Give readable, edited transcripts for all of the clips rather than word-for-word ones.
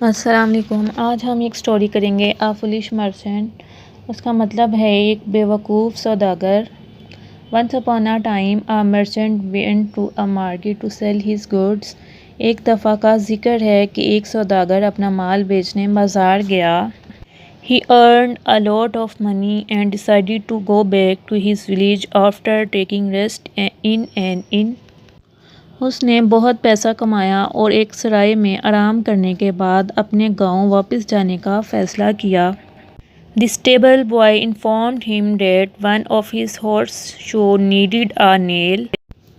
السلام علیکم۔ آج ہم ایک سٹوری کریں گے اے فولش مرچنٹ۔ اس کا مطلب ہے ایک بیوقوف سوداگر۔ Once upon a time a merchant went to a market to sell his goods. ایک دفعہ کا ذکر ہے کہ ایک سوداگر اپنا مال بیچنے بازار گیا۔ He earned a lot of money and decided to go back to his village after taking rest in an inn. اس نے بہت پیسہ کمایا اور ایک سرائے میں آرام کرنے کے بعد اپنے گاؤں واپس جانے کا فیصلہ کیا۔ The stable boy informed him that one of his horseshoes needed a nail.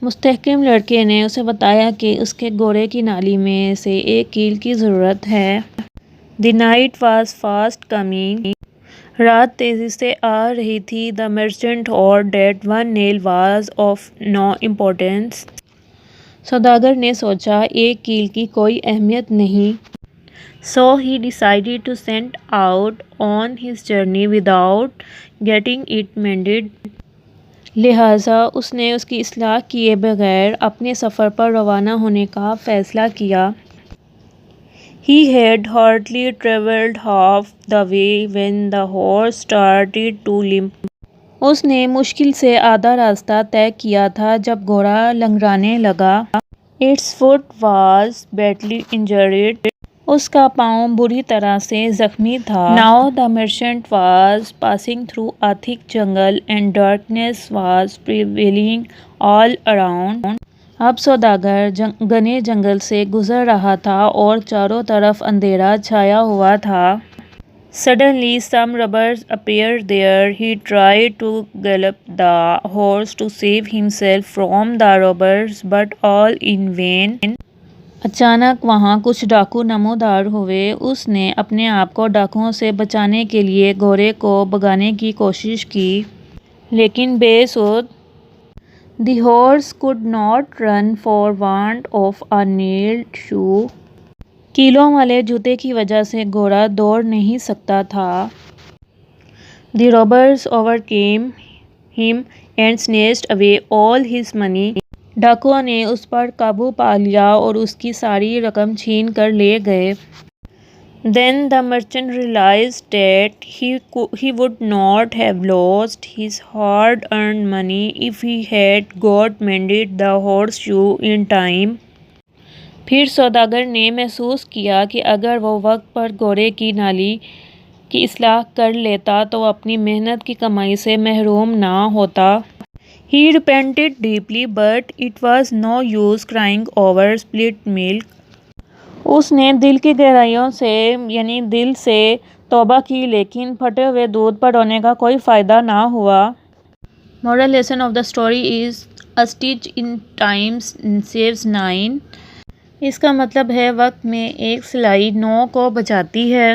مستحکم لڑکے نے اسے بتایا کہ اس کے گھوڑے کی نالی میں سے ایک کیل کی ضرورت ہے۔ The night was fast coming. رات تیزی سے آ رہی تھی۔ The merchant thought that one nail was of no importance. سوداگر نے سوچا ایک کیل کی کوئی اہمیت نہیں۔ So he decided to set out on his journey without getting it mended. لہٰذا اس نے اس کی اصلاح کیے بغیر اپنے سفر پر روانہ ہونے کا فیصلہ کیا۔ He had hardly travelled half the way when the horse started to limp. اس نے مشکل سے آدھا راستہ طے کیا تھا جب گھوڑا لنگڑانے لگا۔ Its foot was badly injured. اس کا پاؤں بری طرح سے زخمی تھا۔ Now the merchant was passing through a thick jungle and darkness was prevailing all around. اب سوداگر گھنے جنگل سے گزر رہا تھا اور چاروں طرف اندھیرا چھایا ہوا تھا۔ Suddenly some robbers appeared there. He tried to gallop the horse to save himself from the robbers, but all in vain. اچانک وہاں کچھ ڈاکو نمودار ہوئے۔ اس نے اپنے آپ کو ڈاکوؤں سے بچانے کے لیے گھوڑے کو بھگانے کی کوشش کی، لیکن بے سود۔ The horse could not run for want of a nailed shoe. کیلوں والے جوتے کی وجہ سے گھوڑا دوڑ نہیں سکتا تھا۔ The robbers overcame him and snatched away all his money. ڈاکوؤں نے اس پر قابو پا لیا اور اس کی ساری رقم چھین کر لے گئے۔ Then the merchant realized that he would not have lost his hard-earned money if he had got mended the horseshoe in time. پھر سوداگر نے محسوس کیا کہ اگر وہ وقت پر گھوڑے کی نالی کی اصلاح کر لیتا تو وہ اپنی محنت کی کمائی سے محروم نہ ہوتا۔ He repented deeply, but it was no use crying over spilt milk. اس نے دل کی گہرائیوں سے دل سے توبہ کی، لیکن پھٹے ہوئے دودھ پر رونے کا کوئی فائدہ نہ ہوا۔ Moral lesson of the story is a stitch in time saves nine. اس کا مطلب ہے وقت میں ایک سلائی 9 کو بچاتی ہے۔